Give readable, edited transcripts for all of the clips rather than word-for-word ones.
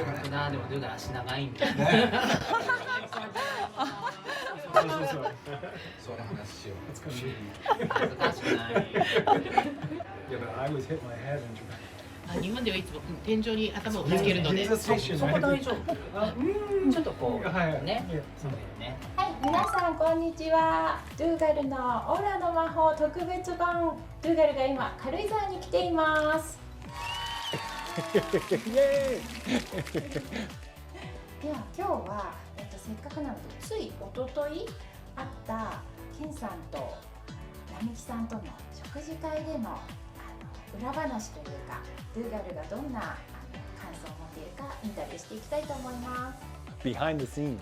本当だ、でもドゥーガル足長いんだ。そうの話しよう。It's gonna be. 恥ずかしくない。Yeah, but I always hit my head in Japan. 日本ではいつも天井に頭をぶつけるので、そこ大丈夫。ちょっとこうね、そうだよね。はい、皆さんこんにちは。ドゥーガルのオーラの魔法特別版。ドゥーガルが今軽井沢に来ています。では今日は、せっかくなのでつい一昨日あったケンさんと並木さんとの食事会での裏話というか、ドゥーガルがどんな感想を持っているかインタビューしていきたいと思います。Behind the scenes.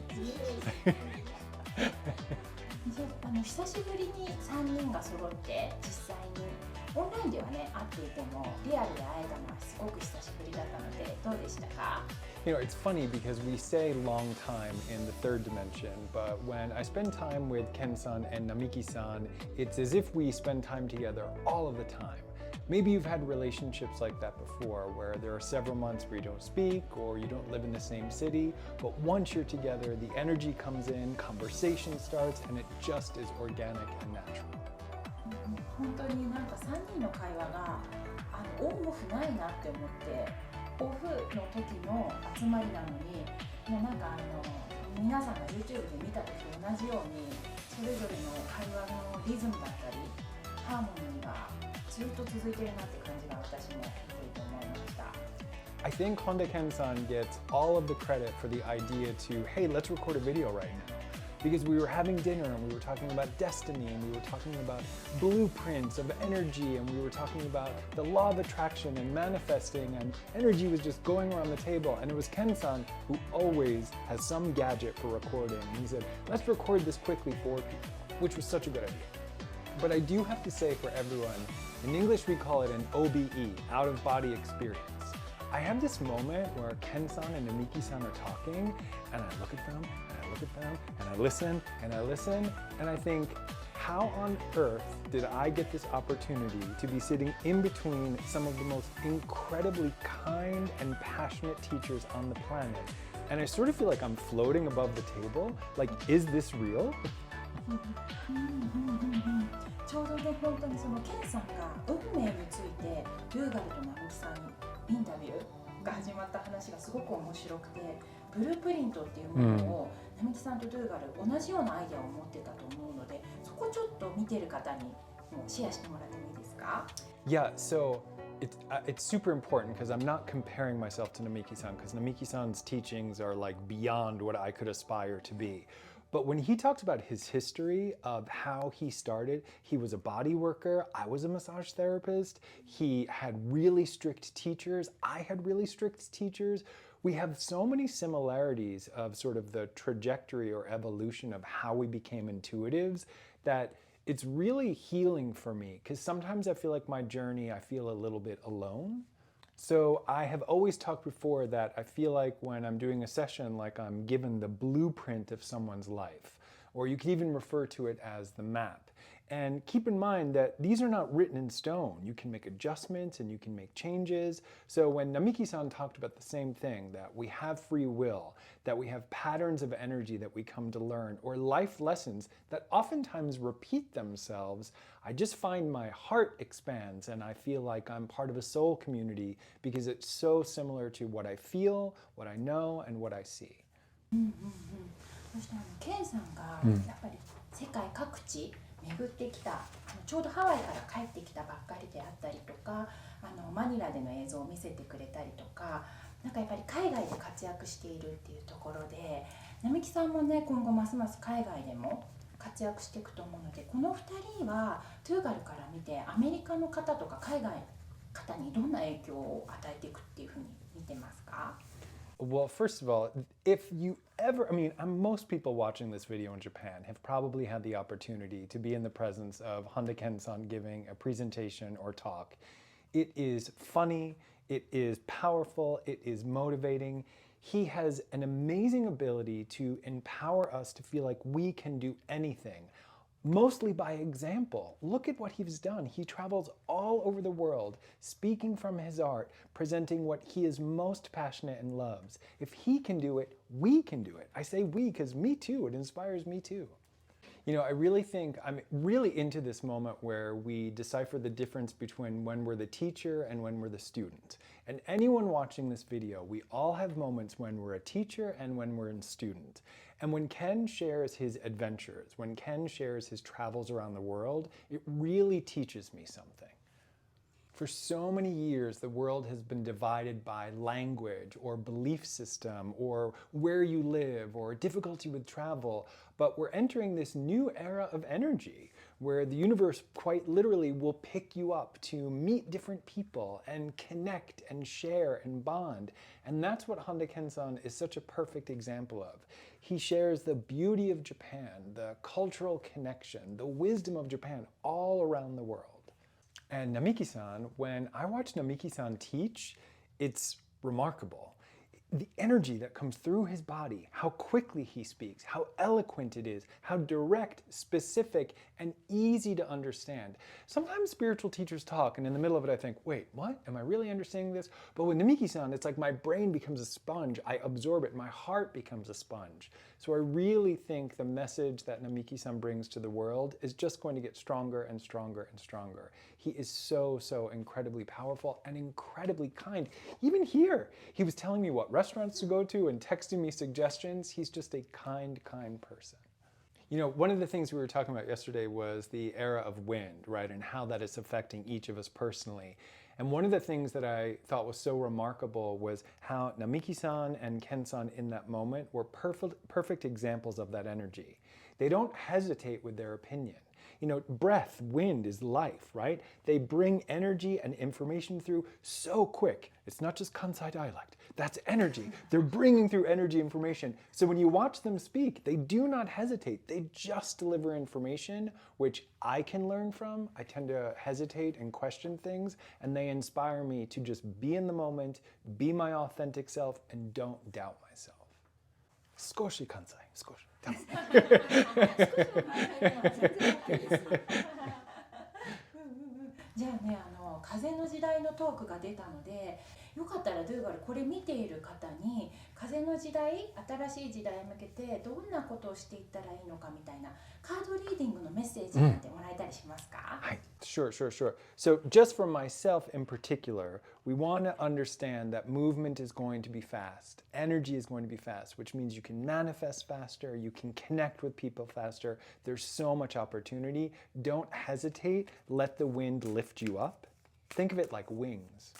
久しぶりに3人が揃って実際にオンラインではね会っていてもリアルで会えたのはすごく久しぶりだったのでどうでしたか？ You know, it's funny because we say long time in the third dimension, but when I spend time with Ken-san and Namiki-san, it's as if we spend time together all of the time. Maybe you've had relationships like that before, where there are several months where you don't speak or you don't live in the same city, but once you're together, the energy comes in, conversation starts, and it just is organic and natural. 本当になんか3人の会話がオンオフないなって思って、オフの時の集まりなのに、もうなんか皆さんが YouTube で見た時と同じように、それぞれの会話のリズムだったり、ハーモニーがずっと続いてるなって感じが私も見ていて思いました。I think Honda Ken-san gets all of the credit for the idea to, hey, let's record a video right now. Because we were having dinner and we were talking about destiny and we were talking about blueprints of energy and we were talking about the law of attraction and manifesting, and energy was just going around the table, and it was Ken-san who always has some gadget for recording, and he said, let's record this quickly for people, which was such a good idea. But I do have to say for everyone, in English we call it an OBE, out of body experience. I have this moment where Ken-san and Namiki-san are talking and I look at them and I look at them and I listen and I listen and I think, how on earth did I get this opportunity to be sitting in between some of the most incredibly kind and passionate teachers on the planet? And I sort of feel like I'm floating above the table. Like, is this real? ちょうどね、本当にそのケンさんが運命についてドゥーガルと並木さんにインタビューが始まった話がすごく面白くて、ブループリントっていうものを並木さんとドゥーガル同じようなアイデアを持ってたと思うので、そこちょっと見てる方にもシェアしてもらってもいいですか？ Yeah, so it's super important because I'm not comparing myself to Namiki-san, because Namiki-san's teachings are like beyond what I could aspire to be. But when he talks about his history of how he started, he was a body worker, I was a massage therapist, he had really strict teachers, I had really strict teachers. We have so many similarities of sort of the trajectory or evolution of how we became intuitives that it's really healing for me, because sometimes I feel like my journey, I feel a little bit alone. So I have always talked before that I feel like when I'm doing a session, like I'm given the blueprint of someone's life, or you could even refer to it as the map. And keep in mind that these are not written in stone. You can make adjustments and you can make changes. So when Namiki-san talked about the same thing, that we have free will, that we have patterns of energy that we come to learn, or life lessons that oftentimes repeat themselves, I just find my heart expands and I feel like I'm part of a soul community because it's so similar to what I feel, what I know, and what I see. そしてケンさんがやっぱり世界各地巡ってきた、ちょうどハワイから帰ってきたばっかりであったりとか、マニラでの映像を見せてくれたりとか、なんかやっぱり海外で活躍しているっていうところで、並木さんもね今後ますます海外でも活躍していくと思うので、この2人はトゥーガルから見てアメリカの方とか海外の方にどんな影響を与えていくっていうふうに見てますか？Well, first of all, if you ever, most people watching this video in Japan have probably had the opportunity to be in the presence of Honda Ken-san giving a presentation or talk. It is funny, it is powerful, it is motivating. He has an amazing ability to empower us to feel like we can do anything. mostly by example. Look at what he's done. He travels all over the world, speaking from his art, presenting what he is most passionate and loves. If he can do it, we can do it. I say we because me too, it inspires me too. You know, I really think I'm really into this moment where we decipher the difference between when we're the teacher and when we're the student. And anyone watching this video, we all have moments when we're a teacher and when we're a student. And when Ken shares his adventures, when Ken shares his travels around the world, it really teaches me something. For so many years, the world has been divided by language or belief system or where you live or difficulty with travel. But we're entering this new era of energy where the universe quite literally will pick you up to meet different people and connect and share and bond. And that's what Honda Ken-san is such a perfect example of. He shares the beauty of Japan, the cultural connection, the wisdom of Japan all around the world. And並木-san, when I watch並木-san teach, it's remarkable. The energy that comes through his body, how quickly he speaks, how eloquent it is, how direct, specific, and easy to understand. Sometimes spiritual teachers talk, and in the middle of it I think, wait, what? Am I really understanding this? But with並木-san, it's like my brain becomes a sponge. I absorb it. My heart becomes a sponge. So I really think the message that並木-san brings to the world is just going to get stronger and stronger and stronger. He is so, so incredibly powerful and incredibly kind. Even here, he was telling me what restaurants to go to and texting me suggestions. He's just a kind, kind person. You know, one of the things we were talking about yesterday was the era of wind, right? And how that is affecting each of us personally. And one of the things that I thought was so remarkable was how並木-san and Ken-san in that moment were perfect examples of that energy. They don't hesitate with their opinion. You know, breath, wind is life, right? They bring energy and information through so quick. It's not just Kansai dialect. That's energy. They're bringing through energy information. So when you watch them speak, they do not hesitate. They just deliver information, which I can learn from. I tend to hesitate and question things, and they inspire me to just be in the moment, be my authentic self, and don't doubt myself. 少し関西、少し。じゃあね、風の時代のトークが出たので、よかったらドゥーガルこれ見ている方に風の時代、新しい時代に向けてどんなことをしていったらいいのかみたいなカードリーディングのメッセージなんてもらえたりしますか？Sure. So just for myself in particular, we want to understand that movement is going to be fast. Energy is going to be fast, which means you can manifest faster, you can connect with people faster. There's so much opportunity. Don't hesitate. Let the wind lift you up. Think of it like wings.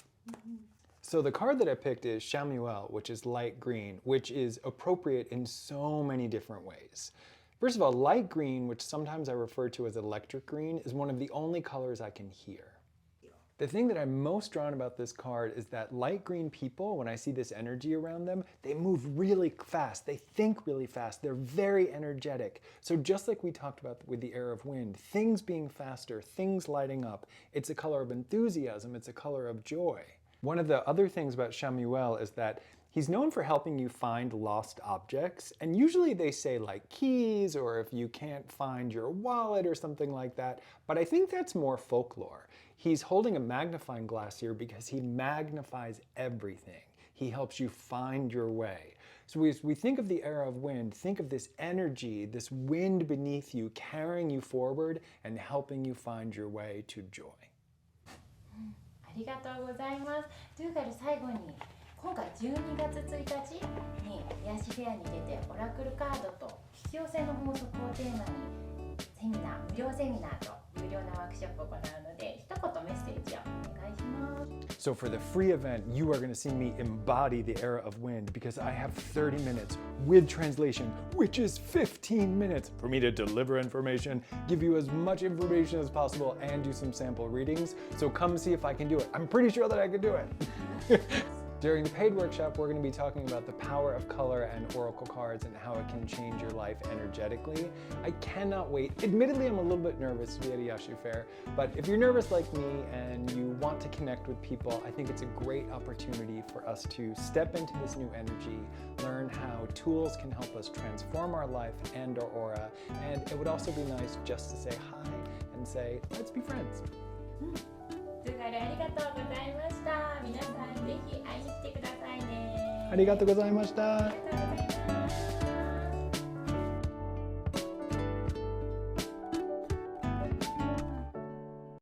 So the card that I picked is Shamuel, which is light green, which is appropriate in so many different ways. First of all, light green, which sometimes I refer to as electric green, is one of the only colors I can hear. The thing that I'm most drawn about this card is that light green people, when I see this energy around them, they move really fast, they think really fast, they're very energetic. So just like we talked about with the era of wind, things being faster, things lighting up, it's a color of enthusiasm, it's a color of joy. One of the other things about Shamuel is that he's known for helping you find lost objects, and usually they say like keys or if you can't find your wallet or something like that, but I think that's more folklore. He's holding a magnifying glass here because he magnifies everything. He helps you find your way. So as we think of the era of wind, think of this energy, this wind beneath you, carrying you forward and helping you find your way to joy. ありがとうございます。ドゥーガル最後に今回12月1日に癒しフェアに出てオラクルカードと引き寄せの法則をテーマにセミナー、無料セミナーと有料なワークショップを行うので一言メッセージをお願いします。So for the free event, you are going to see me embody the era of wind because I have 30 minutes with translation, which is 15 minutes for me to deliver information, give you as much information as possible, and do some sample readings. So come see if I can do it. I'm pretty sure that I can do it. During the paid workshop, we're going to be talking about the power of color and oracle cards and how it can change your life energetically. I cannot wait. Admittedly, I'm a little bit nervous to be at a Yashu fair, but if you're nervous like me and you want to connect with people, I think it's a great opportunity for us to step into this new energy, learn how tools can help us transform our life and our aura, and it would also be nice just to say hi and say, let's be friends. ドゥガルありがとうございました。皆さんぜひ会いに来てくださいね。ありがとうございました。ありがとうございました。